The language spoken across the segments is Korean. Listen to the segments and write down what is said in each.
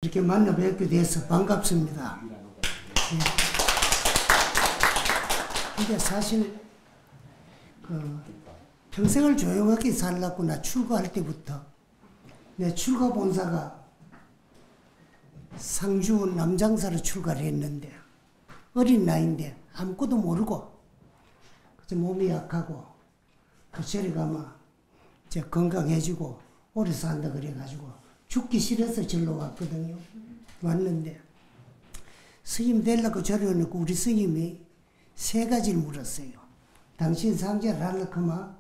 이렇게 만나 뵙게 돼서 반갑습니다. 네. 근데 사실 평생을 조용하게 살라고 나 출가할 때부터 내 출가 본사가 상주 남장사로 출가를 했는데 어린 나이인데 아무것도 모르고 몸이 약하고 저리 가면 이제 건강해지고 오래 산다 그래가지고 죽기 싫어서 절로 왔거든요. 왔는데 스님 되려고 절에 오니까 우리 스님이 세 가지를 물었어요. 당신 상제를 하려고 하면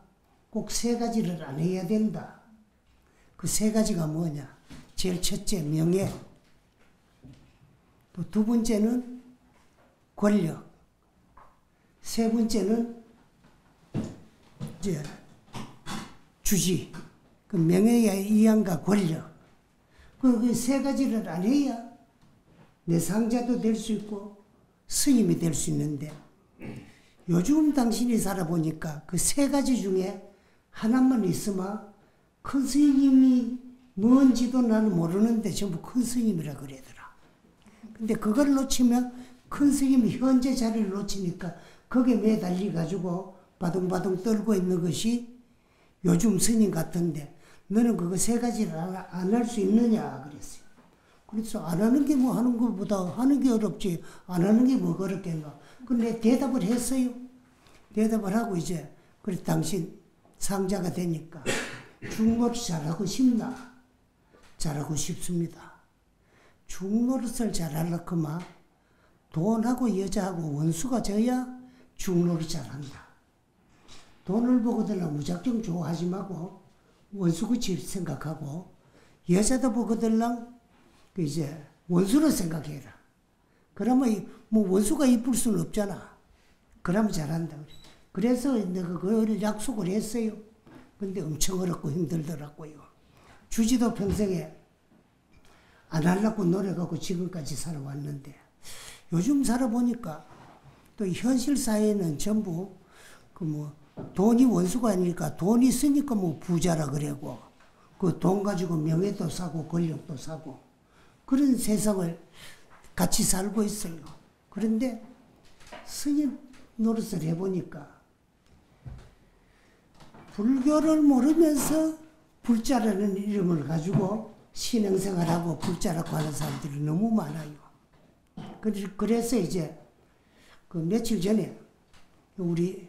꼭 세 가지를 안 해야 된다. 그 세 가지가 뭐냐? 제일 첫째 명예, 또 두 번째는 권력, 세 번째는 이제 주지. 그 명예의 이양과 권력. 그 세 가지를 안 해야 내 상자도 될 수 있고 스님이 될 수 있는데 요즘 당신이 살아보니까 그 세 가지 중에 하나만 있으면 큰 스님이 뭔지도 나는 모르는데 전부 큰 스님이라 그러더라. 근데 그걸 놓치면 큰 스님이 현재 자리를 놓치니까 거기에 매달려가지고 바둥바둥 떨고 있는 것이 요즘 스님 같은데 너는 그거 세 가지를 안 할 수 있느냐 그랬어요. 그래서 안 하는 게 뭐 하는 것보다 하는 게 어렵지 안 하는 게 뭐 어렵겠나. 근데 대답을 했어요. 대답을 하고 이제 그래 당신 상자가 되니까 중노릇 잘하고 싶나? 잘하고 싶습니다. 중노릇을 잘하려고 하면 돈하고 여자하고 원수가 져야 중노릇 잘한다. 돈을 보고들 무작정 좋아하지 말고 원수같이 생각하고 여자도 보고들랑 이제 원수로 생각해라. 그러면 뭐 원수가 이쁠 수는 없잖아. 그러면 잘한다. 그래서 내가 그걸 약속을 했어요. 근데 엄청 어렵고 힘들더라고요. 주지도 평생에 안 하려고 노력하고 지금까지 살아왔는데 요즘 살아보니까 또 현실 사회는 전부 돈이 원수가 아니니까 돈 있으니까 뭐 부자라 그러고 그 돈 가지고 명예도 사고 권력도 사고 그런 세상을 같이 살고 있어요. 그런데 스님 노릇을 해보니까 불교를 모르면서 불자라는 이름을 가지고 신앙생활하고 불자라고 하는 사람들이 너무 많아요. 그래서 이제 그 며칠 전에 우리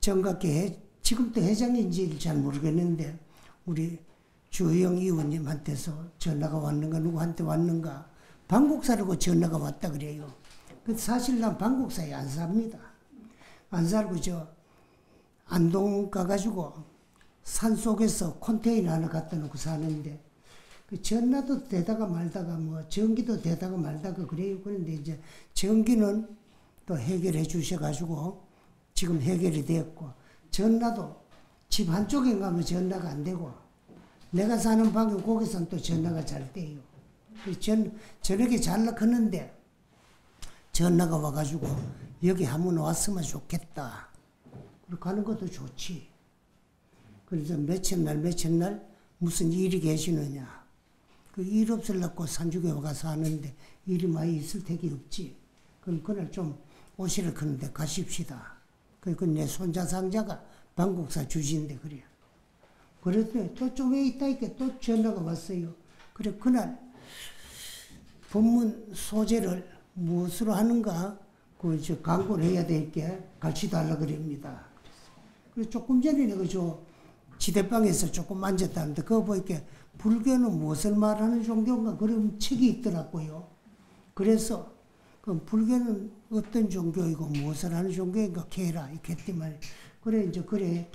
정각계 지금도 회장인지 잘 모르겠는데 우리 주영 의원님한테서 전화가 왔는가 누구한테 왔는가 방국사라고 전화가 왔다 그래요. 사실 난 방국사에 안 삽니다. 안 살고 저 안동 가가지고 산속에서 컨테이너 하나 갖다 놓고 사는데 그 전화도 되다가 말다가 뭐 전기도 되다가 말다가 그래요. 그런데 이제 전기는 또 해결해 주셔가지고 지금 해결이 됐고 전화도 집 한쪽에 가면 전화가 안 되고 내가 사는 방에 거기서는 또 전화가 잘 돼요. 저렇게 잘락 하는데 전화가 와가지고 여기 한번 왔으면 좋겠다. 그렇게 하는 것도 좋지. 그래서 며칠 날 무슨 일이 계시느냐. 그 일 없으려고 산중에 와가서 하는데 일이 많이 있을 택이 없지. 그럼 그날 좀 오시를 크는데 가십시다. 그 내 손자 상자가 방국사 주지인데 그래요. 그랬더니 또 쪽에 있다니까 또 전화가 왔어요. 그래 그날 법문 소재를 무엇으로 하는가 그 광고를 해야 될 게 가르쳐달라 그럽니다. 그래서 조금 전에 내가 저 지대방에서 조금 만졌다는데 그거 보니까 불교는 무엇을 말하는 종교인가 그런 책이 있더라고요. 그래서 그 불교는 어떤 종교이고 무엇을 하는 종교인가 캐라 이렇게 말. 그래 이제 그래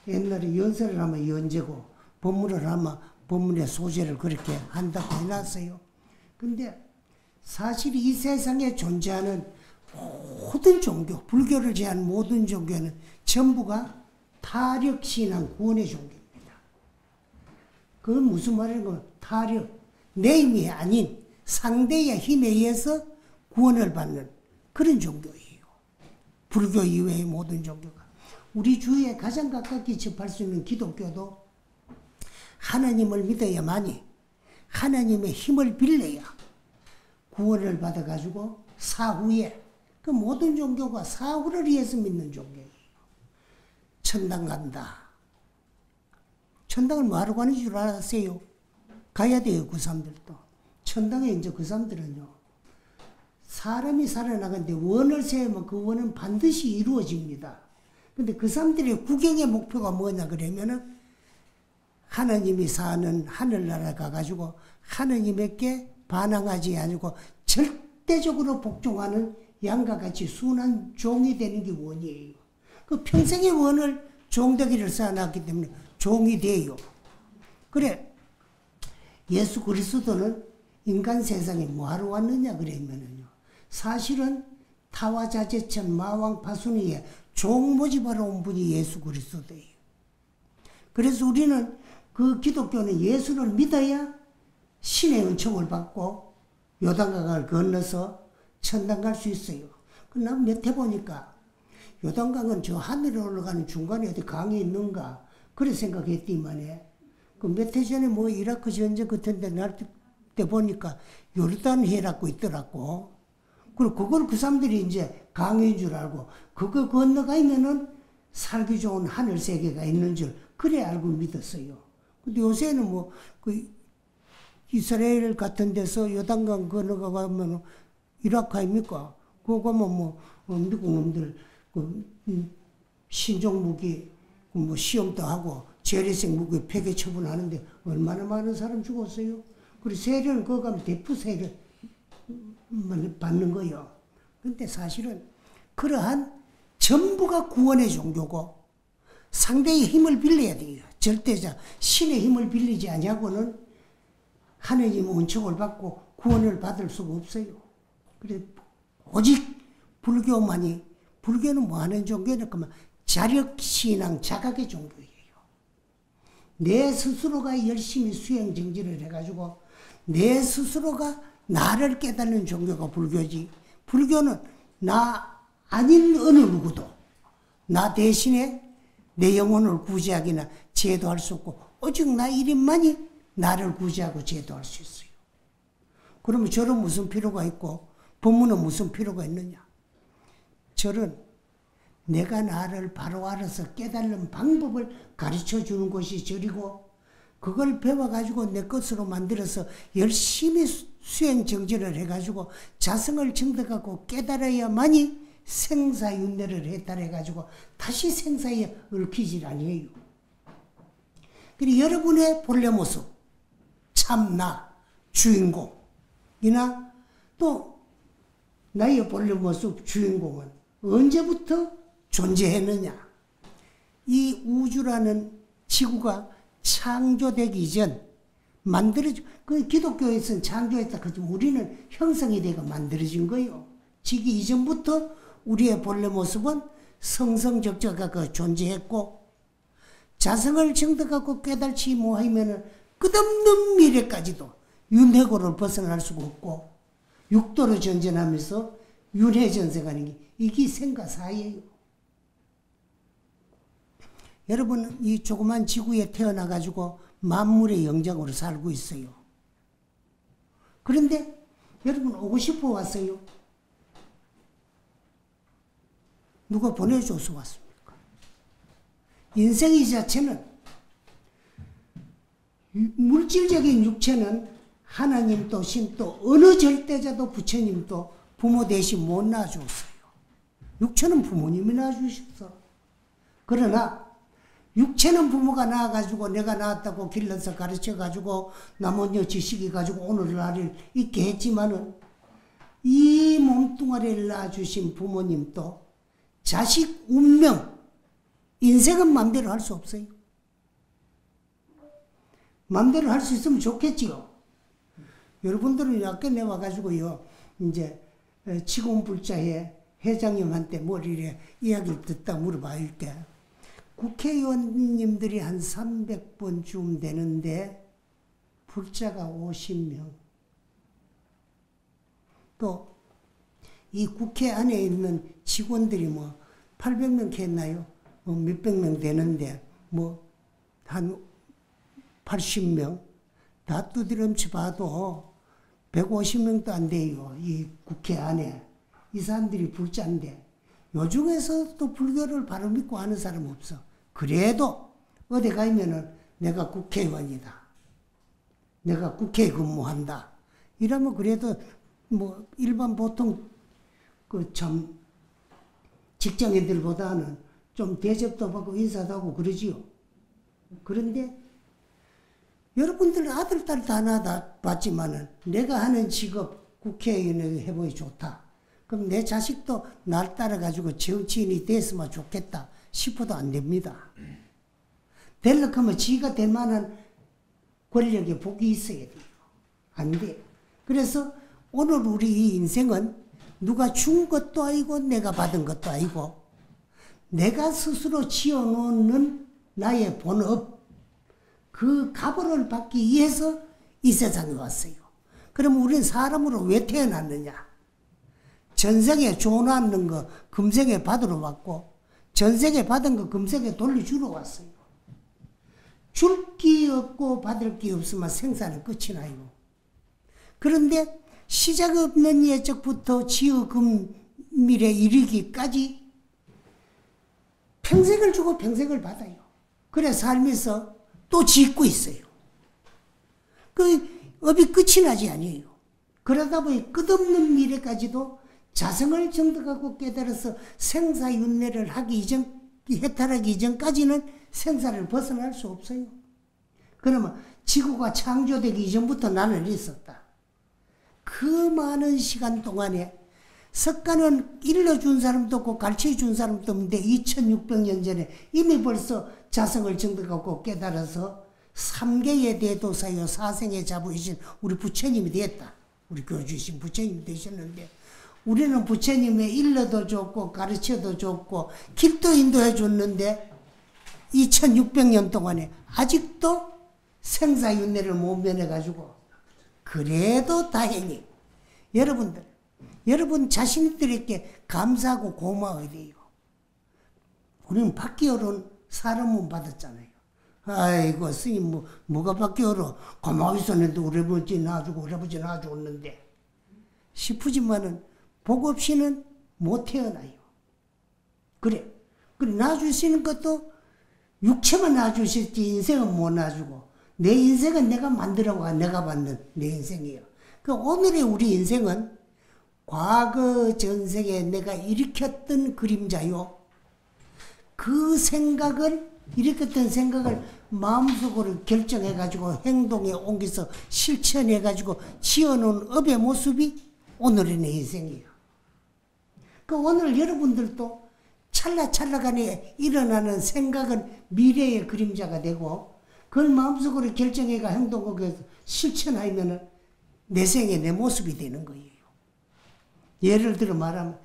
옛날에 연설을 하면 연재고 법문을 하면 법문의 소재를 그렇게 한다고 해놨어요. 근데 사실 이 세상에 존재하는 모든 종교, 불교를 제한 모든 종교는 전부가 타력신앙 구원의 종교입니다. 그건 무슨 말이냐면 타력, 내 힘이 아닌 상대의 힘에 의해서 구원을 받는 그런 종교예요. 불교 이외의 모든 종교가. 우리 주위에 가장 가깝게 접할 수 있는 기독교도 하나님을 믿어야만이 하나님의 힘을 빌려야 구원을 받아가지고 사후에, 그 모든 종교가 사후를 위해서 믿는 종교예요. 천당 간다. 천당을 뭐하러 가는 줄 아세요? 가야 돼요, 그 사람들도. 천당에 이제 그 사람들은요, 사람이 살아나가는데 원을 세우면 그 원은 반드시 이루어집니다. 근데 그 사람들의 구경의 목표가 뭐냐 그러면은 하나님이 사는 하늘나라 가가지고 하나님께 반항하지 않고 절대적으로 복종하는 양과 같이 순한 종이 되는 게 원이에요. 그 평생의 원을 종되기를 쌓아놨기 때문에 종이 돼요. 그래, 예수 그리스도는 인간 세상에 뭐하러 왔느냐 그러면은요, 사실은 타와자재천 마왕파순이에 종 모집하러 온 분이 예수 그리스도예요. 그래서 우리는 그 기독교는 예수를 믿어야 신의 은총을 받고 요단강을 건너서 천당 갈 수 있어요. 난 몇 해 보니까 요단강은 저 하늘에 올라가는 중간에 어디 강이 있는가 그래 생각했더니만에 그 몇 해 전에 뭐 이라크 전쟁 같은 데 날 때 보니까 요르단 해라고 있더라고. 그리고 그걸 그 사람들이 이제 강인 줄 알고 그거 건너가면은 살기 좋은 하늘 세계가 있는 줄 그래 알고 믿었어요. 근데 요새는 뭐 그 이스라엘 같은 데서 요단강 건너가면 이라크 아닙니까? 그거 가면 뭐 미국 놈들 그 신종 무기 뭐 시험도 하고 재래식 무기 폐기 처분하는데 얼마나 많은 사람 죽었어요. 그리고 세례는 그거 가면 대프 세례 받는 거예요. 근데 사실은 그러한 전부가 구원의 종교고 상대의 힘을 빌려야 돼요. 절대자 신의 힘을 빌리지 않냐고는 하느님의 은총을 받고 구원을 받을 수가 없어요. 그래서 오직 불교만이, 불교는 뭐 하는 종교냐 그러면 자력신앙 자각의 종교예요. 내 스스로가 열심히 수행정진을 해가지고 내 스스로가 나를 깨닫는 종교가 불교지. 불교는 나 아닌 어느 누구도 나 대신에 내 영혼을 구제하기나 제도할 수 없고 오직 나 이름만이 나를 구제하고 제도할 수 있어요. 그러면 절은 무슨 필요가 있고 법문은 무슨 필요가 있느냐. 절은 내가 나를 바로 알아서 깨달는 방법을 가르쳐 주는 것이 절이고 그걸 배워가지고 내 것으로 만들어서 열심히 수행정진을 해가지고 자성을 증득하고 깨달아야만이 생사윤회를 해탈해가지고 다시 생사에 얽히질 아니에요. 그리고 여러분의 본래 모습, 참나, 주인공이나 또 나의 본래 모습, 주인공은 언제부터 존재했느냐. 이 우주라는 지구가 창조되기 전 만들어진, 그 기독교에서는 창조했다. 그렇지만 우리는 형성이 되고 만들어진 거예요. 지기 이전부터 우리의 본래 모습은 성성적자가 그 존재했고 자성을 증득하고 깨달지 못하면은 끝없는 미래까지도 윤회고를 벗어날 수가 없고 육도로 전전하면서 윤회전생하는 게 이게 생가사예요. 여러분 이 조그만 지구에 태어나가지고 만물의 영장으로 살고 있어요. 그런데 여러분 오고 싶어 왔어요? 누가 보내줘서 왔습니까? 인생 이 자체는 물질적인 육체는 하나님도 신도 어느 절대자도 부처님도 부모 대신 못 낳아줬어요. 육체는 부모님이 낳아주셨어. 그러나 육체는 부모가 낳아가지고 내가 낳았다고 길러서 가르쳐가지고 남은 지식이 가지고 오늘날을 있게 했지만은 이 몸뚱아리를 낳아주신 부모님도 자식 운명, 인생은 마음대로 할 수 없어요. 마음대로 할 수 있으면 좋겠지요. 여러분들은 아까 내와가지고요, 이제 직원불자에 회장님한테 머리에 이야기를 듣다 물어봐 이렇게. 국회의원님들이 한 300번쯤 되는데 불자가 50명. 또 이 국회 안에 있는 직원들이 뭐 800명 했나요? 뭐 몇백 명 되는데 뭐 한 80명. 다 두드럼치 봐도 150명도 안 돼요. 이 국회 안에. 이 사람들이 불자인데 요 중에서도 불교를 바로 믿고 하는 사람 없어. 그래도 어디 가면은 내가 국회의원이다. 내가 국회에 근무한다. 이러면 그래도 뭐 일반 보통 그 참 직장인들보다는 좀 대접도 받고 인사도 하고 그러지요. 그런데 여러분들 아들, 딸 다 하나 봤지만은 내가 하는 직업 국회의원을 해보기 좋다. 그럼 내 자식도 날 따라가지고 정치인이 됐으면 좋겠다 싶어도 안 됩니다. 되려고 하면 지가 될 만한 권력에 복이 있어야 돼요. 안 돼. 그래서 오늘 우리 이 인생은 누가 준 것도 아니고 내가 받은 것도 아니고 내가 스스로 지어놓는 나의 본업, 그 값을 받기 위해서 이 세상에 왔어요. 그럼 우리는 사람으로 왜 태어났느냐? 전생에 줘놨는 거 금생에 받으러 왔고 전생에 받은 거 금생에 돌려주러 왔어요. 줄 게 없고 받을 게 없으면 생사는 끝이 나요. 그런데 시작 없는 예적부터 지어 금밀에 이르기까지 평생을 주고 평생을 받아요. 그래 살면서 또 짓고 있어요. 그 업이 끝이 나지 아니에요. 그러다 보니 끝없는 미래까지도 자성을 정득하고 깨달아서 생사윤회를 하기 이전, 해탈하기 이전까지는 생사를 벗어날 수 없어요. 그러면 지구가 창조되기 이전부터 나는 있었다. 그 많은 시간 동안에 석가는 일러준 사람도 없고 가르쳐준 사람도 없는데 2600년 전에 이미 벌써 자성을 정득하고 깨달아서 3계의 대도사요 사생의 자부이신 우리 부처님이 되었다. 우리 교주이신 부처님이 되셨는데 우리는 부처님의 일러도 줬고 가르쳐도 줬고 길도 인도해 줬는데 2600년 동안에 아직도 생사윤회를 못 면해가지고 그래도 다행히 여러분 자신들에게 감사하고 고마워야 돼요. 우리는 받기어로는 사람은 받았잖아요. 아이고 스님 뭐가 받기어로 고마워 있었는데 우리 아버지 낳아주고 우리 아버지 낳아줬는데 싶으지만은 복 없이는 못 태어나요. 그래 낳아주시는 것도 육체만 낳아주실지 인생은 못 낳아주고 내 인생은 내가 만들어가 내가 받는 내 인생이에요. 그 오늘의 우리 인생은 과거 전생에 내가 일으켰던 그림자요. 그 생각을 일으켰던 생각을 마음속으로 결정해가지고 행동에 옮겨서 실천해가지고 지어놓은 업의 모습이 오늘의 내 인생이에요. 그 오늘 여러분들도 찰나찰나간에 일어나는 생각은 미래의 그림자가 되고 그걸 마음속으로 결정해가 행동하고 실천하면은 내 생에 내 모습이 되는 거예요. 예를 들어 말하면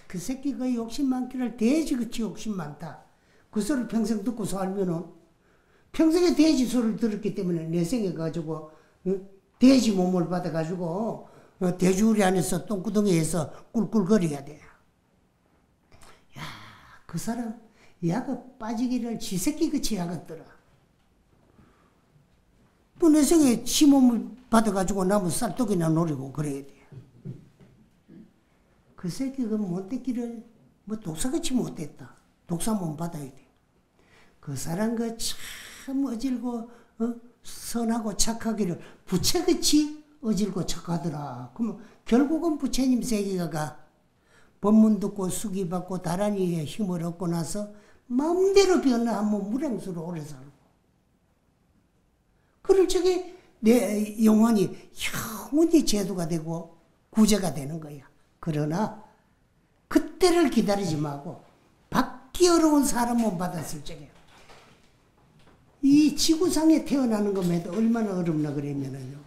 그 새끼가 욕심 많기를 돼지같이 욕심 많다. 그 소리를 평생 듣고 살면은 평생에 돼지 소리를 들었기 때문에 내 생에 가지고 돼지 몸을 받아가지고 돼지우리 안에서 똥구덩이에서 꿀꿀거려야 돼. 야, 그 사람 약을 빠지기를 지 새끼같이 약었더라. 또 내 생에 지 몸을 받아가지고 나무 쌀떡이나 노리고 그래야 돼. 그 새끼가 못됐기를 뭐 독사같이 못됐다. 독사 몸 받아야 돼. 그 사람 그 참 어질고 선하고 착하기를 부채같이 어질고 착하더라. 그러면 결국은 부처님 세계가 가 법문 듣고 수기 받고 다란이의 힘을 얻고 나서 마음대로 변화하면 무량수로 오래 살고 그럴 적에 내 영혼이 영원히 제도가 되고 구제가 되는 거야. 그러나 그때를 기다리지 말고 받기 어려운 사람은 받았을 적에 이 지구상에 태어나는 것만 해도 얼마나 어렵나 그러면은요.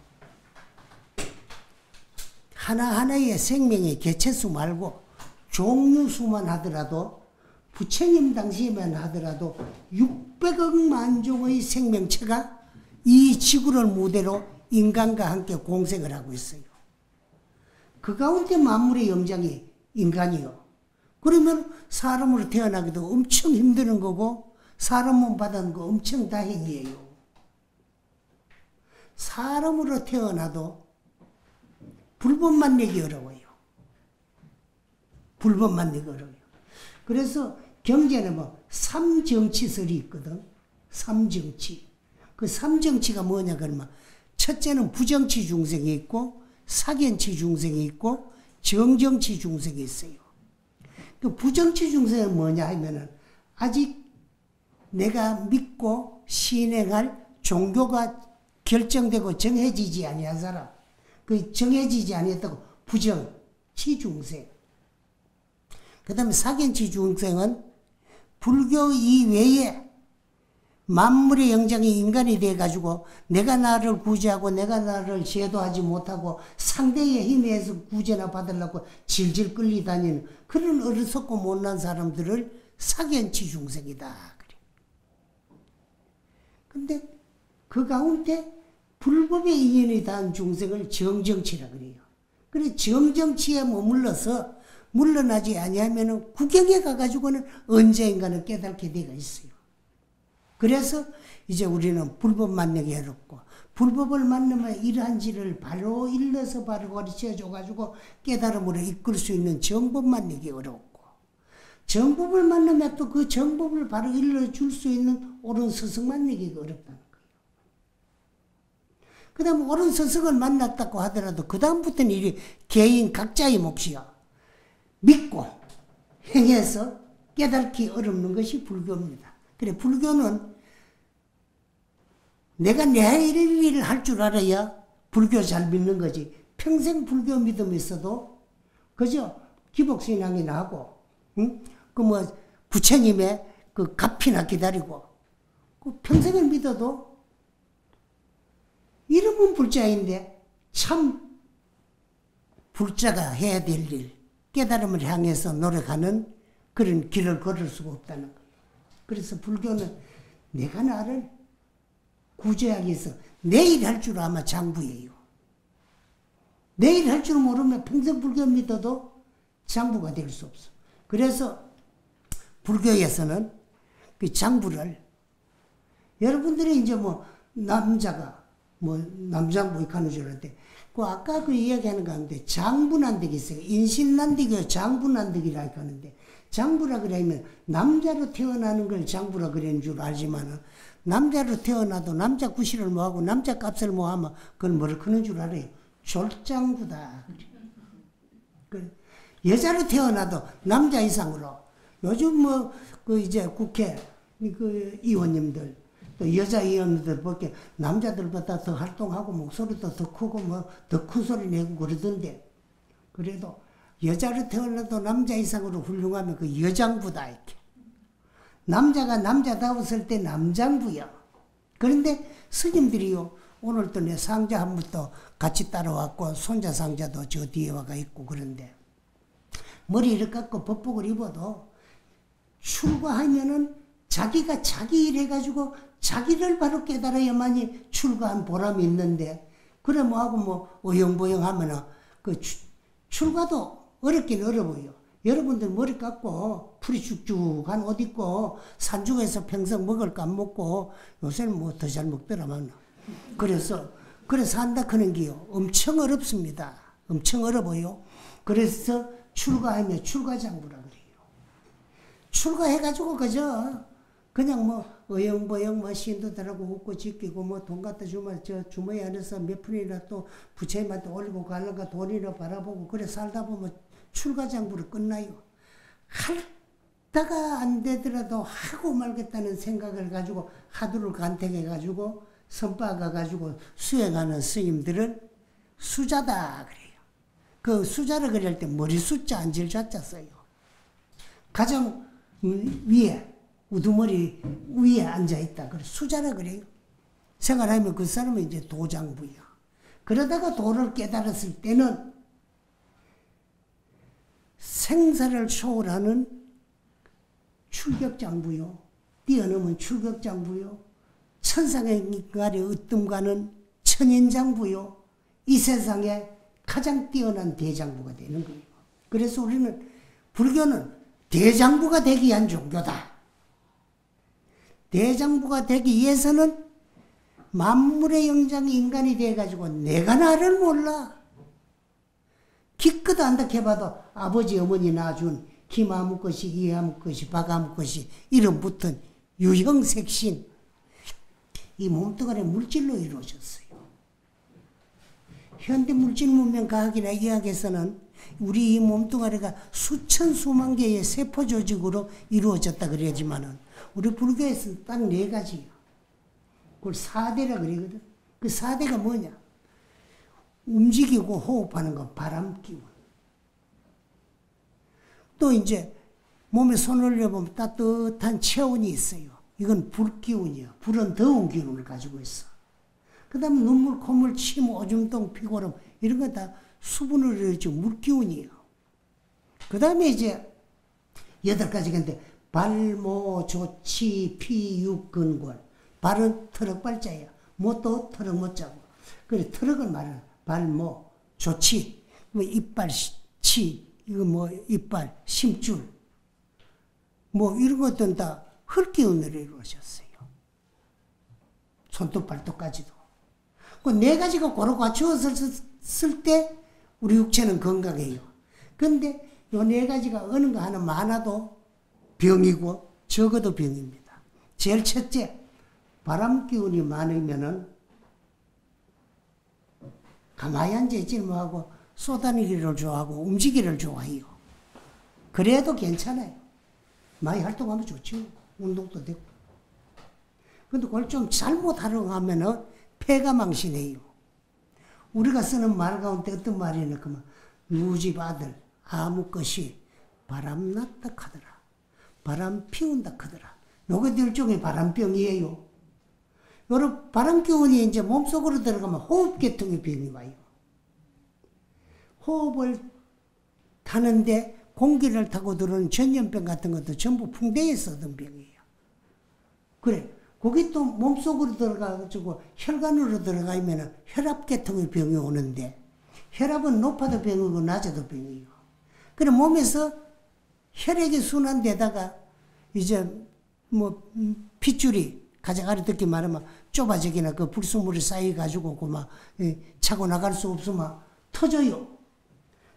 하나하나의 생명의 개체수 말고 종류수만 하더라도 부처님 당시에만 하더라도 600억만 종의 생명체가 이 지구를 무대로 인간과 함께 공생을 하고 있어요. 그 가운데 만물의 영장이 인간이요. 그러면 사람으로 태어나기도 엄청 힘드는 거고 사람 몸 받은 거 엄청 다행이에요. 사람으로 태어나도 불법만 내기 어려워요. 불법만 내기 어려워요. 그래서 경제는 뭐 삼정치설이 있거든. 삼정치. 그 삼정치가 뭐냐 그러면 첫째는 부정치 중생이 있고 사견치 중생이 있고 정정치 중생이 있어요. 그 부정치 중생은 뭐냐 하면은 아직 내가 믿고 신행할 종교가 결정되고 정해지지 아니한 사람, 그 정해지지 아니했다고 부정치 중생. 그 다음에 사견치 중생은 불교 이외에 만물의 영장이 인간이 돼가지고 내가 나를 구제하고 내가 나를 제도하지 못하고 상대의 힘에 의해서 구제나 받으려고 질질 끌리다니는 그런 어리석고 못난 사람들을 사견치 중생이다. 그래. 근데 그 가운데 불법의 인연이 닿은 중생을 정정치라 그래요. 그래 정정치에 머물러서 물러나지 아니하면은 구경에 가가지고는 언젠가는 깨닫게 되어 있어요. 그래서 이제 우리는 불법 만나기 어렵고 불법을 만나면 이러한지를 바로 일러서 바로 가르쳐 줘가지고 깨달음으로 이끌 수 있는 정법 만나기 어렵고 정법을 만나면 또 그 정법을 바로 일러줄 수 있는 옳은 스승 만나기가 어렵다는 거예요. 그 다음 옳은 스승을 만났다고 하더라도 그 다음부터는 이 개인 각자의 몫이야. 믿고 행해서 깨닫기 어렵는 것이 불교입니다. 그래 불교는 내가 내 할 일을 할 줄 알아야 불교 잘 믿는 거지. 평생 불교 믿음이 있어도 그저 기복신앙이나 하고 응? 그 뭐 부처님의 그 값이나 기다리고 그 평생을 믿어도 이름은 불자인데 참 불자가 해야 될 일 깨달음을 향해서 노력하는 그런 길을 걸을 수가 없다는 거예요. 그래서 불교는 내가 나를 구제하기 위해서 내일 할 줄 아마 장부예요. 내일 할 줄 모르면 평생 불교 믿어도 장부가 될 수 없어. 그래서 불교에서는 그 장부를 여러분들이 이제 뭐 남자가 뭐 남장부 하는 줄 알았는데 그 아까 그 이야기하는 가운데 장부난득이 있어요. 인신난득이요 장부난득이라 하는데 장부라 그러면 남자로 태어나는 걸 장부라 그러는 줄 알지만은 남자로 태어나도 남자 구실을 뭐하고 남자 값을 뭐하면 그건 뭐를 크는 줄 알아요. 졸장부다. 여자로 태어나도 남자 이상으로 요즘 뭐 그 이제 국회 그 의원님들 또 여자 의원들 보게 남자들보다 더 활동하고 목소리도 더 크고 뭐 더 큰 소리 내고 그러던데 그래도 여자로 태어나도 남자 이상으로 훌륭하면 그 여장부다 이렇게. 남자가 남자다웠을 때 남장부야. 그런데 스님들이요 오늘 또 내 상자 한 분도 같이 따라왔고 손자 상자도 저 뒤에 와가 있고 그런데 머리를 깎고 법복을 입어도 출가하면은 자기가 자기 일 해가지고 자기를 바로 깨달아야만이 출가한 보람이 있는데 그래 뭐하고 뭐 어영부영 하면은 그 출가도 어렵긴 어려워요. 여러분들 머리 깎고 풀이 쭉쭉한 옷 입고 산중에서 평생 먹을 거 안 먹고 요새는 뭐 더 잘 먹더라만 그래서 한다 그런 게요 엄청 어렵습니다. 엄청 어려워요. 그래서 출가하면 출가장부라 그래요. 출가해가지고 그냥 뭐 어영부영 뭐 신도들하고 웃고 지키고 뭐 돈 갖다 주면 저 주머니 안에서 몇 푼이나 또 부처님한테 올리고 가려가 돈이나 바라보고 그래 살다 보면 출가장부로 끝나요. 하다가 안 되더라도 하고 말겠다는 생각을 가지고 하두를 간택해가지고 선박아가지고 수행하는 스님들은 수자다 그래요. 그 수자를 그릴 때 머리 숫자 앉을 자자 써요. 가장 위에 우두머리 위에 앉아있다. 그래 수자라 그래요. 생활하면 그 사람은 이제 도장부야. 그러다가 도를 깨달았을 때는 생사를 초월하는 출격장부요. 뛰어넘은 출격장부요. 천상의 으뜸가는 천인장부요. 이 세상에 가장 뛰어난 대장부가 되는 거예요. 그래서 우리는 불교는 대장부가 되기 위한 종교다. 대장부가 되기 위해서는 만물의 영장이 인간이 돼가지고 내가 나를 몰라. 기껏 안다 해봐도 아버지 어머니 낳아준 김아무 것이 이아무 것이 박아무 것이 이름 붙은 유형색신 이 몸뚱아리 물질로 이루어졌어요. 현대 물질 문명 과학이나 의학에서는 우리 이 몸뚱아리가 수천 수만 개의 세포 조직으로 이루어졌다 그래야지만은 우리 불교에서는 딱 4가지예요. 그걸 4대라 그러거든. 그 4대가 뭐냐? 움직이고 호흡하는 건 바람 기운. 또 이제 몸에 손을 올려보면 따뜻한 체온이 있어요. 이건 불 기운이야. 불은 더운 기운을 가지고 있어. 그 다음에 눈물, 콧물, 침, 오줌통, 피고름 이런 건 다 수분을 이루어진 물기운이에요. 그 다음에 이제 8가지가 있는데 발, 모, 조치, 피, 육, 근골. 발은 트럭발자예요. 모도 트럭 못자고. 그래 트럭은 말은 발, 모, 조치, 뭐 이빨, 치, 이거 뭐 이빨, 심줄, 뭐 이런 것들은 다 흙기운으로 이루어졌어요. 손톱, 발톱까지도. 그 4가지가 고루 갖추었을 때 우리 육체는 건강해요. 근데 요 4가지가 어느 거 하나 많아도 병이고 적어도 병입니다. 제일 첫째, 바람 기운이 많으면은 가만히 앉아있지 뭐하고 쏘다니기를 좋아하고 움직이기를 좋아해요. 그래도 괜찮아요. 많이 활동하면 좋죠. 운동도 되고. 근데 그걸 좀 잘못 활용하면은 폐가 망신해요. 우리가 쓰는 말 가운데 어떤 말이 있냐면 누집 아들 아무 것이 바람 났다 하더라. 바람 피운다 하더라. 요것도 일종의 바람병이에요. 요런 바람 기운이 이제 몸속으로 들어가면 호흡계통의 병이 와요. 호흡을 타는데 공기를 타고 들어오는 전염병 같은 것도 전부 풍대에서 얻은 병이에요. 그래. 그게 또 몸속으로 들어가가지고 혈관으로 들어가면 혈압계통의 병이 오는데 혈압은 높아도 병이고 낮아도 병이에요. 그래 몸에서 혈액이 순환되다가 이제 뭐 핏줄이 가장하리 듣기 말하면 좁아지기나 그 불순물이 쌓여가지고 그막 차고 나갈 수 없으면 터져요.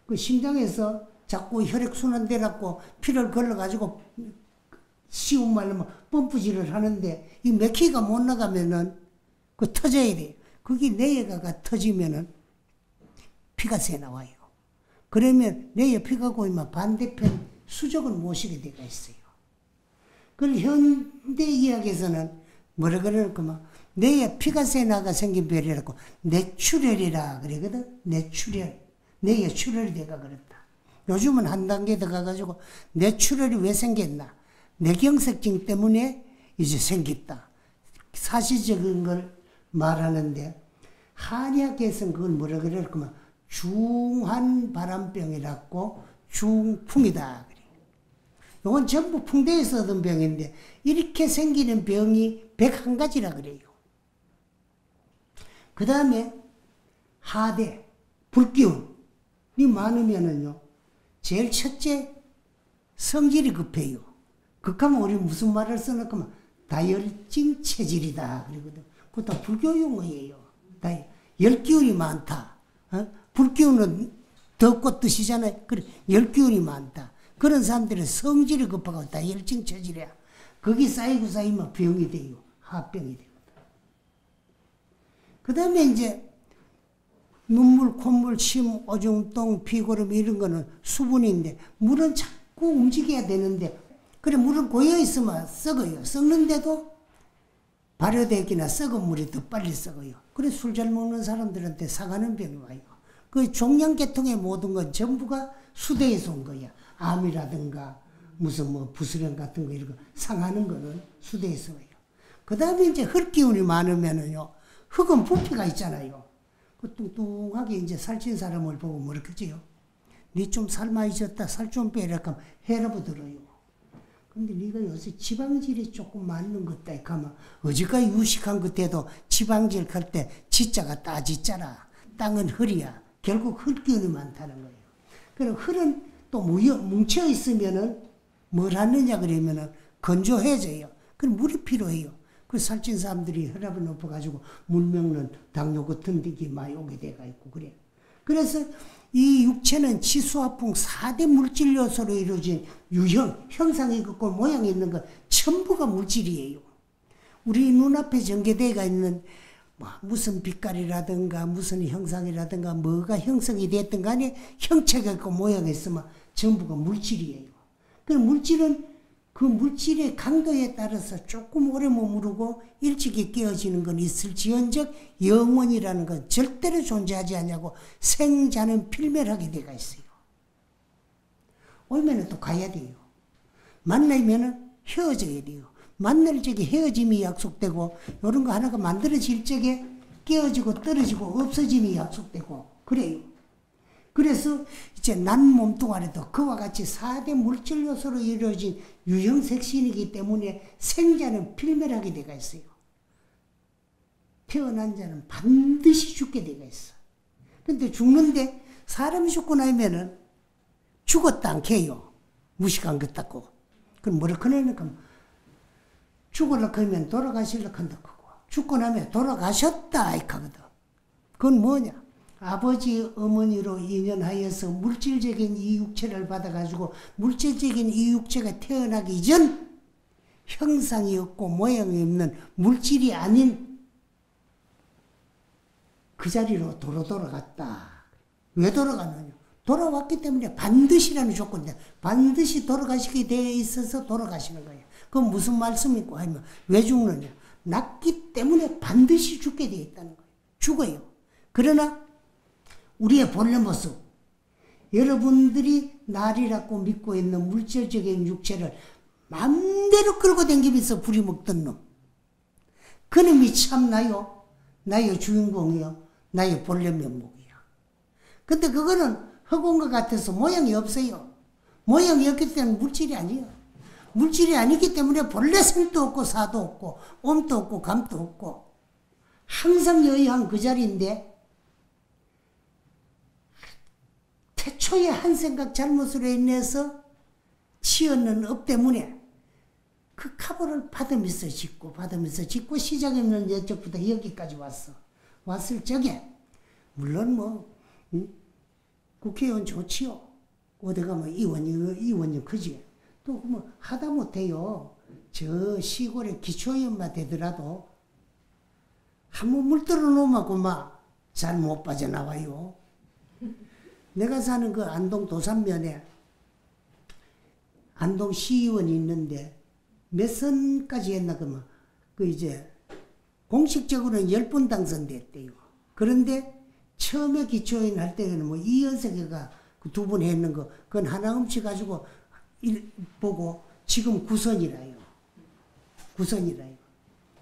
그 심장에서 자꾸 혈액 순환되라고 피를 걸러가지고 쉬운 말로 펌프질을 하는데 이 맥히가 못 나가면은 그 터져야 돼. 그게 뇌에가 터지면은 피가 새 나와요. 그러면 뇌에 피가 고이면 반대편 수족을 못 쉬게 되가 있어요. 그걸 현대 의학에서는 뭐라 그러냐면 뇌에 피가 새 나가 생긴 병이라고 뇌출혈이라 그러거든. 뇌출혈. 뇌에 출혈이 돼가 그렇다. 요즘은 한 단계 더 가가지고 뇌출혈이 왜 생겼나? 뇌경색증 때문에 이제 생겼다. 사실적인 걸 말하는데 한의학에서는 그걸 뭐라 그럴까면 중환바람병이라고 중풍이다. 이건 전부 풍대에서 얻은 병인데 이렇게 생기는 병이 101가지라 그래요. 그 다음에 하대, 불기운이 많으면은요 제일 첫째 성질이 급해요. 극하면 우리 무슨 말을 써놓고 다열증 체질이다 그러거든. 그것도 불교 용어예요. 열기운이 많다. 불기운은 덥고 뜻이잖아요. 그래 열기운이 많다. 그런 사람들은 성질이 급하고 다열증 체질이야. 거기 쌓이면 병이 돼요. 합병이 되거든. 그 다음에 이제 눈물, 콧물, 침, 오줌,똥, 피고름 이런 거는 수분인데 물은 자꾸 움직여야 되는데 그래 물은 고여있으면 썩어요. 썩는데도 발효되기나 썩은 물이 더 빨리 썩어요. 그래 술 잘 먹는 사람들한테 상하는 병이 와요. 그 종양계통의 모든 건 전부가 수대에서 온 거야. 암이라든가 무슨 뭐 부스럼 같은 거 이런 거 상하는 거는 수대에서 와요. 그 다음에 이제 흙기운이 많으면은요 흙은 부피가 있잖아요. 그 뚱뚱하게 이제 살찐 사람을 보고 뭐라 그러지요? 니 좀 살 많이 쪘다, 살 좀 빼라 하면 해라고 들어요. 근데 네가 요새 지방질이 조금 많은 것 같다 하면 어지까지 유식한 것때도 지방질 할 때 지자가 따지자라. 땅은 흙이야. 결국 흙기운이 많다는 거예요. 그럼 흙은 또 뭉쳐 있으면은 뭘 하느냐 그러면은 건조해져요. 그럼 물이 필요해요. 그 살찐 사람들이 혈압이 높아가지고 물 먹는 당뇨 같은 데기 많이 오게 돼가 있고 그래. 그래서 이 육체는 지수화풍 4대 물질 요소로 이루어진 유형, 형상이 있고 모양이 있는 것 전부가 물질이에요. 우리 눈앞에 전개되어 있는 무슨 빛깔이라든가 무슨 형상이라든가 뭐가 형성이 됐든 간에 형체가 있고 모양이 있으면 전부가 물질이에요. 그 물질은 그 물질의 강도에 따라서 조금 오래 머무르고 일찍이 깨어지는 건 있을지언정 영원이라는 건 절대로 존재하지 않냐고 생자는 필멸하게 되어 있어요. 오면은 또 가야 돼요. 만나면은 헤어져야 돼요. 만날 적에 헤어짐이 약속되고 이런 거 하나가 만들어질 적에 깨어지고 떨어지고 없어짐이 약속되고 그래요. 그래서 이제 난 몸뚱아리도 그와 같이 4대 물질 요소로 이루어진 유형색신이기 때문에 생자는 필멸하게 되어 있어요. 태어난 자는 반드시 죽게 되어 있어. 근데 죽는데 사람이 죽고 나면은 죽었다 않게요. 무식한 것 같고. 그럼 뭐라 그러니까 죽으려 그러면 돌아가시려 한다 하고 죽고 나면 돌아가셨다 이거거든. 그건 뭐냐? 아버지 어머니로 인연하여서 물질적인 이 육체를 받아가지고 물질적인 이 육체가 태어나기 전 형상이 없고 모양이 없는 물질이 아닌 그 자리로 돌아갔다. 왜 돌아가느냐? 돌아왔기 때문에 반드시라는 조건인데 반드시 돌아가시게 되어 있어서 돌아가시는 거예요. 그건 무슨 말씀이고 하면 왜 죽느냐? 낫기 때문에 반드시 죽게 되어 있다는 거예요. 죽어요. 그러나 우리의 본래 모습, 여러분들이 날이라고 믿고 있는 물질적인 육체를 마음대로 끌고 다니면서 부리먹던 놈, 그놈이 참 나의 주인공이요, 나의 본래 면목이야. 근데 그거는 허공과 같아서 모양이 없어요. 모양이 없기 때문에 물질이 아니에요. 물질이 아니기 때문에 본래 생도 없고 사도 없고 옴도 없고 감도 없고 항상 여의한 그 자리인데 태초에 한 생각 잘못으로 인해서 치었는 업 때문에 그 카보를 받으면서 짓고 시작이 없는 여쪽부터 여기까지 왔어. 왔을 적에 물론 국회의원 좋지요. 어디 가면 의원이 크지. 또 뭐 하다 못해요. 저 시골에 기초의원만 되더라도 한번 물들어 놓으면 그만 잘 못 빠져나와요. 내가 사는 그 안동 도산면에 안동 시의원이 있는데 몇 선까지 했나 그러면 그 이제 공식적으로는 10번 당선됐대요. 그런데 처음에 기초의원 할 때는 뭐 이현석이가 그 2번 했는 거 그건 하나 훔치 가지고 보고 지금 9선이라요. 9선이라요.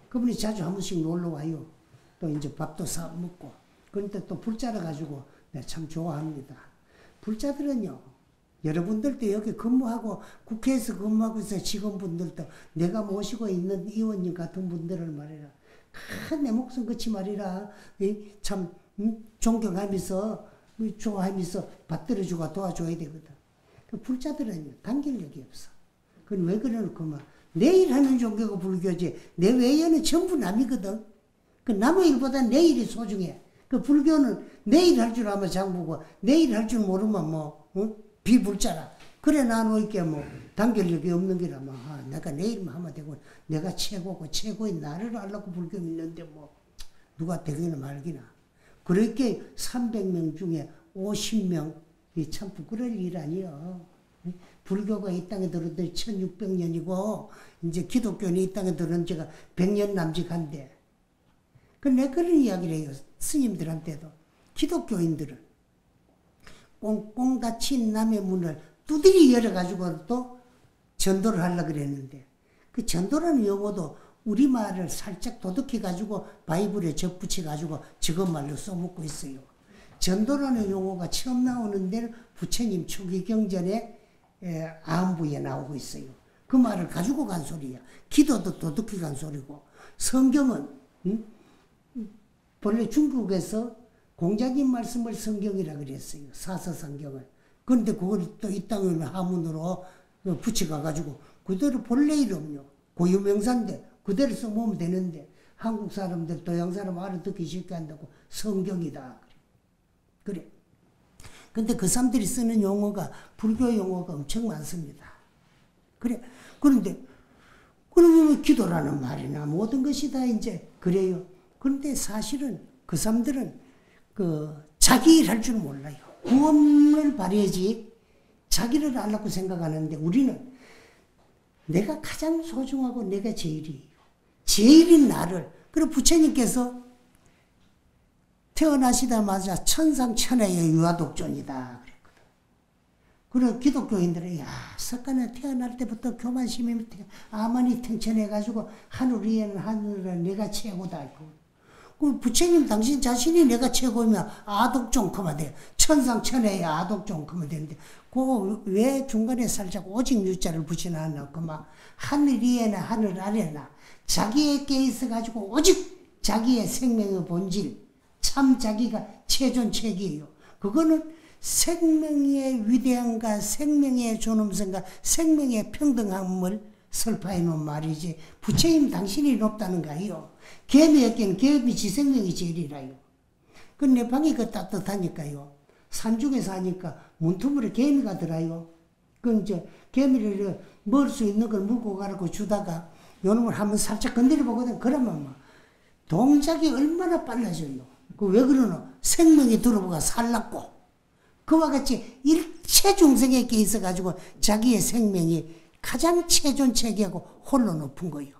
그분이 자주 한 번씩 놀러 와요. 또 이제 밥도 사 먹고. 그런데 또 불자라 가지고 내가 참 좋아합니다. 불자들은요, 여러분들도 여기 근무하고 국회에서 근무하고 있어 직원분들도 내가 모시고 있는 의원님 같은 분들을 말이라. 내 목숨 그치 말이라. 참 존경하면서 좋아하면서 받들어주고 도와줘야 되거든. 그 불자들은 단결력이 없어. 그건 왜 그러는가 면 내일 하는 종교가 불교지 내 외에는 전부 남이거든. 그 남의 일보다 내일이 소중해. 그 불교는 내일 할 줄 아면 장부고 내일 할 줄 모르면 비불자라. 그래 나누니까 단결력이 없는 게라면 내가 내일만 하면 되고 내가 최고고 최고인 나를 알라고 불교 믿는데 누가 되기나 말기나. 그렇게 300명 중에 50명 이 참 부끄러울 일 아니요. 불교가 이 땅에 들어온 지 1600년이고 이제 기독교는 이 땅에 들어온 지가 100년 남짓한데 내가 그런 이야기를 해요. 스님들한테도. 기독교인들은 꽁꽁 닫힌 남의 문을 두드리 열어가지고 또 전도를 하려고 그랬는데 그 전도라는 용어도 우리말을 살짝 도둑해가지고 바이블에 접붙여가지고 저것말로 써먹고 있어요. 전도라는 용어가 처음 나오는 데는 부처님 초기경전에 아함부에 나오고 있어요. 그 말을 가지고 간 소리야. 기도도 도둑해 간 소리고 성경은 본래 중국에서 공자님 말씀을 성경이라 그랬어요. 사서성경을. 그런데 그걸 또 이 땅을 하문으로 붙여가가지고 그대로 본래 이름요. 고유명사인데 그대로 써보면 되는데 한국 사람들, 동양 사람 알아듣기 쉽게 한다고 성경이다. 그래. 근데 그 사람들이 쓰는 용어가 불교 용어가 엄청 많습니다. 그래. 그런데 그러면 기도라는 말이나 모든 것이 다 이제 그래요. 그런데 사실은 그 사람들은 자기 일 할 줄 몰라요. 구원을 바라야지 자기를 알라고 생각하는데 우리는 내가 가장 소중하고 내가 제일이에요. 제일인 나를. 그리고 부처님께서 태어나시자마자 천상천하의 유아독존이다 그랬거든. 그리고 기독교인들은 야 석가는 태어날 때부터 교만심이 아만이 탱천해가지고 하늘 위에는 하늘은 내가 최고다. 그 부처님 당신 자신이 내가 최고면 아독존 그만 돼. 천상천하의 아독존 그만 되는데 그 왜 중간에 살짝 오직 유자를 붙이나 하나 그만 하늘 위에나 하늘 아래나 자기에게 있어가지고 오직 자기의 생명의 본질 참 자기가 최존책이에요. 그거는 생명의 위대함과 생명의 존엄성과 생명의 평등함을 설파해 놓은 말이지 부처님 당신이 높다는 거예요. 개미에게는 개미 지 생명이 제일이라요. 그 내 방이 따뜻하니까요. 산중에 사니까 문틈으로 개미가 들어요. 그 이제 개미를 먹을 수 있는 걸 물고 가라고 주다가 요놈을 한번 살짝 건드려 보거든. 그러면 막 동작이 얼마나 빨라져요. 그 왜 그러노? 생명이 들어보가 살랐고 그와 같이 일체 중생에게 있어가지고 자기의 생명이 가장 최존체계하고 홀로 높은 거예요.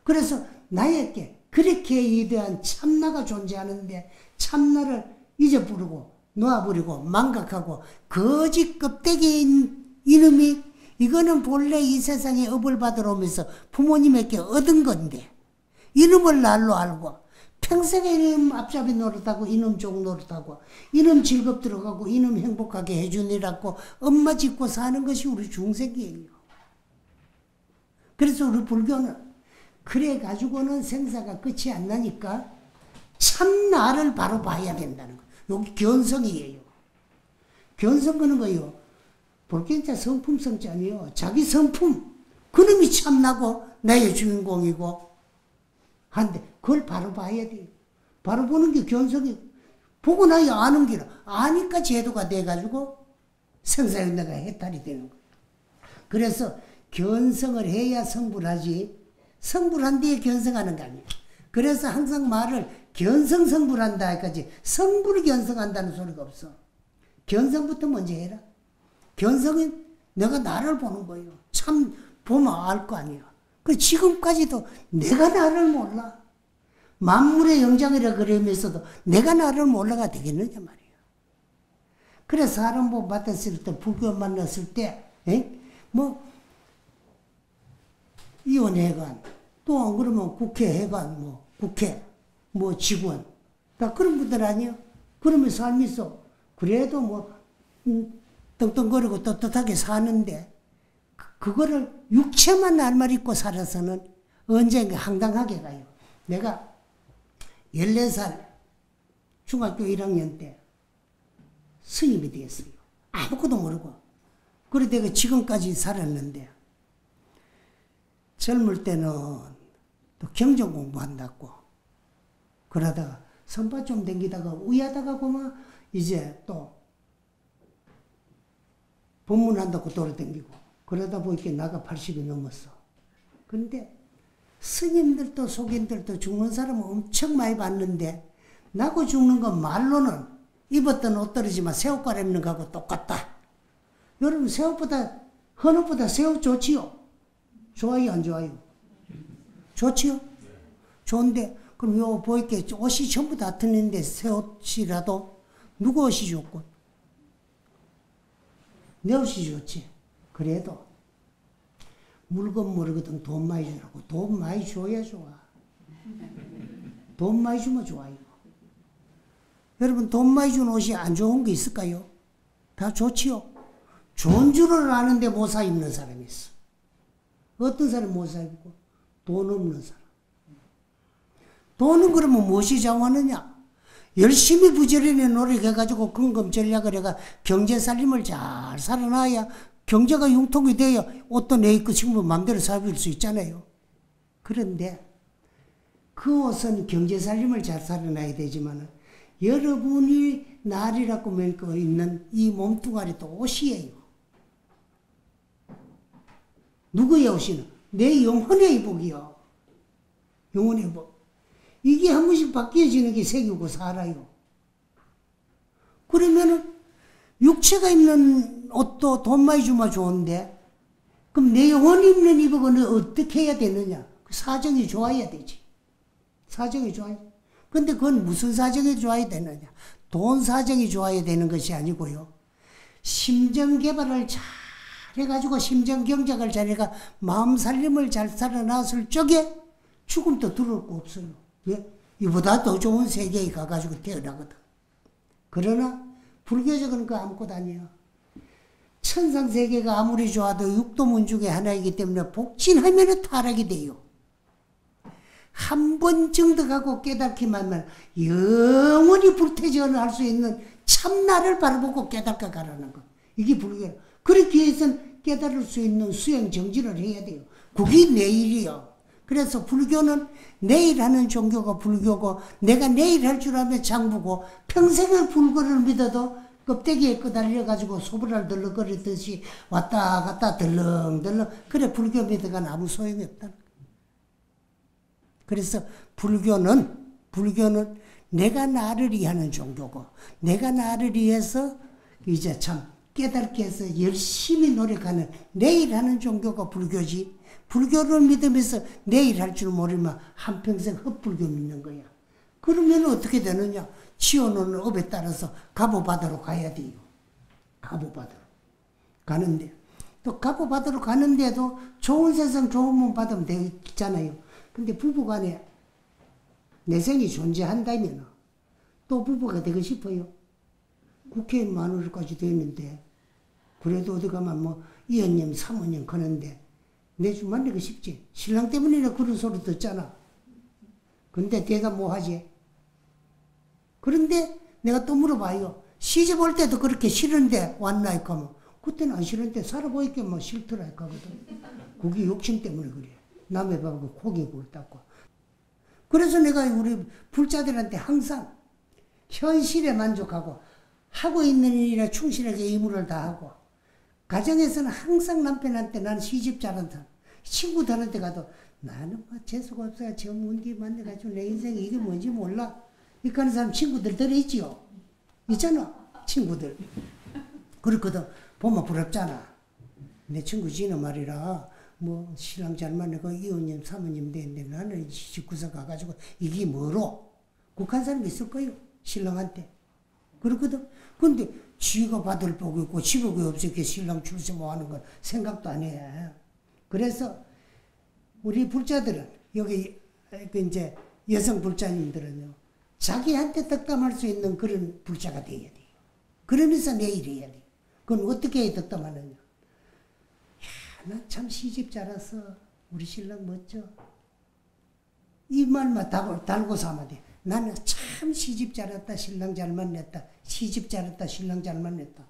그래서 나에게 그렇게 위대한 참나가 존재하는데 참나를 잊어버리고 놓아버리고 망각하고 거짓 껍데기인 이놈이 이거는 본래 이 세상에 업을 받으러 오면서 부모님에게 얻은 건데 이놈을 날로 알고 평생에 이놈 앞잡이 노릇하고 이놈 종 노릇하고 이놈 즐겁 들어가고 이놈 행복하게 해주니라고 엄마 짓고 사는 것이 우리 중생이에요. 그래서 우리 불교는 그래 가지고는 생사가 끝이 안 나니까 참 나를 바로 봐야 된다는 거예요. 여기 견성이에요. 견성 그는 거예요. 볼게인자 성품 성자니요. 자기 성품 그놈이 참나고 나의 주인공이고 한데 그걸 바로 봐야 돼요. 바로 보는 게 견성이 보고 나야 아는 기라. 아니까 제도가 돼가지고 생사연대가 해탈이 되는 거예요. 그래서 견성을 해야 성불하지 성불한 뒤에 견성하는 거 아니에요. 그래서 항상 말을 견성 성불한다 할까지 성불을 견성한다는 소리가 없어. 견성부터 먼저 해라. 견성은 내가 나를 보는 거예요. 참 보면 알 거 아니야. 그 지금까지도 내가 나를 몰라. 만물의 영장이라 그러면서도 내가 나를 몰라가 되겠느냐 말이야. 그래서 사람 뭐 맡았을 때 불교 만났을 때 뭐 위원회관 또 안 그러면 국회회관 뭐 국회 뭐 직원 다 그런 분들 아니야. 그러면 삶이 있어. 그래도 뭐 떵떵거리고 떳떳하게 사는데 그거를 육체만 날말 입고 살아서는 언젠가 황당하게 가요. 내가 14살 중학교 1학년 때 스님이 되었어요. 아무것도 모르고. 그래 내가 지금까지 살았는데 젊을 때는 또 경전 공부한다고 그러다가 선파 좀 댕기다가 우야다가 보면 이제 또 법문한다고 돌아다니고 그러다 보니까 나가 80이 넘었어. 그런데 스님들도 속인들도 죽는 사람은 엄청 많이 봤는데 나고 죽는 건 말로는 입었던 옷 떨어지만 새옷 갈아입는 거하고 똑같다. 여러분 새옷보다 헌옷보다 새옷 좋지요? 좋아요 안 좋아요? 좋지요? 좋은데 그럼 요 보이게 옷이 전부 다 틀린데 새옷이라도 누구 옷이 좋고? 내 옷이 좋지. 그래도 물건 모르거든 돈 많이 주라고. 돈 많이 줘야 좋아. 돈 많이 주면 좋아요. 여러분 돈 많이 준 옷이 안 좋은 게 있을까요? 다 좋지요. 좋은 줄을 아는데 못 사 입는 사람이 있어. 어떤 사람이 못 사 입고? 돈 없는 사람. 돈은 그러면 무엇이 장하느냐? 열심히 부지런히 노력해가지고 근금 전략을 해가 경제 살림을 잘 살아놔야 경제가 융통이 돼야 옷도 내 입고 친구 마음대로 사입을 수 있잖아요. 그런데 그 옷은 경제살림을 잘 살아나야 되지만 여러분이 날이라고 믿고 있는 이 몸뚱아리도 옷이에요. 누구의 옷이는? 내 영혼의 복이요. 영혼의 복. 이게 한 번씩 바뀌어지는 게 새기고 살아요. 그러면은 육체가 입는 옷도 돈 많이 주면 좋은데 그럼 내 영혼이 입는 이 복은 어떻게 해야 되느냐? 사정이 좋아야 되지. 사정이 좋아야 돼. 근데 그건 무슨 사정이 좋아야 되느냐? 돈 사정이 좋아야 되는 것이 아니고요. 심정 개발을 잘 해가지고 심정 경작을 잘해가 마음 살림을 잘 살아났을 적에 죽음도 두려울 거 없어요. 왜? 이보다 더 좋은 세계에 가가지고 태어나거든. 그러나 불교적은 그 아무것도 아니야. 천상세계가 아무리 좋아도 육도문 중에 하나이기 때문에 복진하면 타락이 돼요. 한 번 정득하고 깨닫기만 하면 영원히 불태전을 할 수 있는 참나를 바라보고 깨닫게 가라는 거. 이게 불교예요. 그렇기 위해서는 깨달을 수 있는 수행 정진을 해야 돼요. 그게 내일이요. 그래서 불교는 내일 하는 종교가 불교고 내가 내일 할 줄 알면 장부고 평생을 불교를 믿어도 껍데기에 끄달려가지고 소불알 덜렁거리듯이 왔다 갔다 덜렁덜렁 그래 불교 믿어가 아무 소용이 없다. 그래서 불교는 내가 나를 위하는 종교고 내가 나를 위해서 이제 참 깨닫게 해서 열심히 노력하는 내일 하는 종교가 불교지. 불교를 믿으면서 내일 할 줄 모르면 한평생 헛불교 믿는 거야. 그러면 어떻게 되느냐? 지어놓는 업에 따라서 가보바다로 가야 돼요. 가보바다로 가는데 또 가보바다로 가는데도 좋은 세상 좋은 몸 받으면 되잖아요. 근데 부부간에 내생이 존재한다면 또 부부가 되고 싶어요. 국회의원 마누라까지 되는데 그래도 어디 가면 뭐 이혼님 사모님 그런데 내 좀 만나고 싶지. 신랑 때문이나 그런 소리 듣잖아. 근데 걔가 뭐 하지? 그런데 내가 또 물어봐요. 시집 올 때도 그렇게 싫은데 왔나 하면 그때는 안 싫은데 살아보니까 뭐 싫더라 하거든. 그게 욕심 때문에 그래. 남의 밥하고 고기국을 닦고. 그래서 내가 우리 불자들한테 항상 현실에 만족하고 하고 있는 일에 충실하게 의무를 다하고 가정에서는 항상 남편한테 나는 시집 잘한 사람. 친구들한테 가도 나는 뭐 재수가 없어요. 저 문기 만나가지고 내 인생이 이게 뭔지 몰라. 이렇게 하는 사람 친구들 들어있지요. 있잖아. 친구들. 그렇거든. 보면 부럽잖아. 내 친구 지는 말이라 뭐 신랑 잘 만나고 이혼님 사모님 되는데 나는 시집구석 가가지고 이게 뭐로? 국한 사람이 있을 거예요. 신랑한테. 그렇거든. 근데 지가 받을 복이 있고 지복이 없으니까 신랑 출세 뭐 하는 건 생각도 안 해. 그래서 우리 불자들은 여기 이제 여성 불자님들은요. 자기한테 덕담할 수 있는 그런 불자가 돼야 돼요. 그러면서 내일 해야 돼요. 그건 어떻게 덕담하느냐. 야, 나 참 시집 잘했어. 우리 신랑 멋져. 이 말만 달고서 하면 돼. 나는 참 시집 잘했다. 신랑 잘 만났다. 시집 잘했다. 신랑 잘 만났다.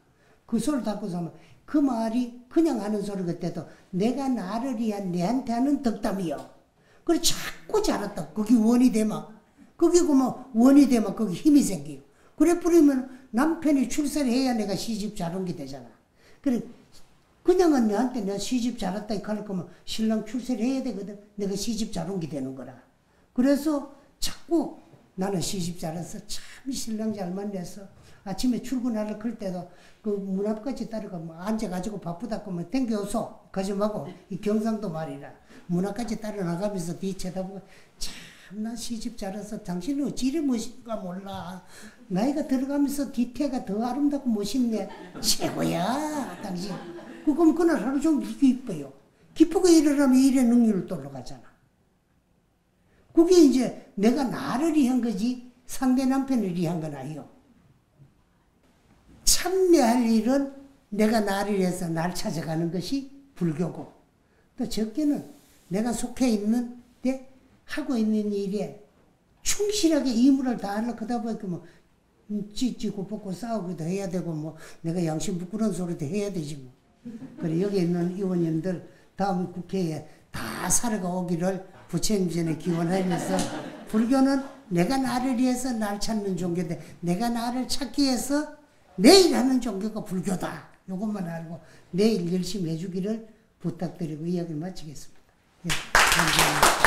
그 소리를 달고서 하면 그 말이 그냥 하는 소리 같아도 내가 나를 위한 내한테 하는 덕담이요. 그래 자꾸 잘했다. 거기 원이 되면 거기 그뭐 원이 되면 거기 힘이 생기요. 그래 버리면 남편이 출세를 해야 내가 시집 잘 온 게 되잖아. 그래 그냥은 내한테 내가 시집 잘했다 이렇게 할 거면 신랑 출세를 해야 되거든. 내가 시집 잘 온 게 되는 거라. 그래서 자꾸 나는 시집 잘했어. 참 신랑 잘 만났어. 아침에 출근하러 클 때도 그 문 앞까지 따라가 뭐 앉아가지고 바쁘다 그러면 땡겨서 가지 말고 이 경상도 말이라 문 앞까지 따라 나가면서 뒤 쳐다보고 참 나 시집 잘해서 당신은 어찌 이리 멋있는가 몰라. 나이가 들어가면서 뒤태가 더 아름답고 멋있네. 최고야 당신. 그럼 그날 하루 종일 기뻐요. 기쁘고 일하면 일의 능률을 또 올라가잖아. 그게 이제 내가 나를 위한 거지 상대 남편을 위한 건 아니요. 참여할 일은 내가 나를 위해서 날 찾아가는 것이 불교고 또 적게는 내가 속해 있는 데 하고 있는 일에 충실하게 의무를 다하려고 하다 보니까 뭐 찢고 벗고 싸우기도 해야 되고 뭐 내가 양심 부끄러운 소리도 해야 되지 뭐. 그래 여기 있는 의원님들 다음 국회에 다 살아가 오기를 부처님 전에 기원하면서 불교는 내가 나를 위해서 날 찾는 종교인데 내가 나를 찾기 위해서 내일 하는 종교가 불교다. 이것만 알고 내일 열심히 해주기를 부탁드리고 이야기를 마치겠습니다. 예, 감사합니다.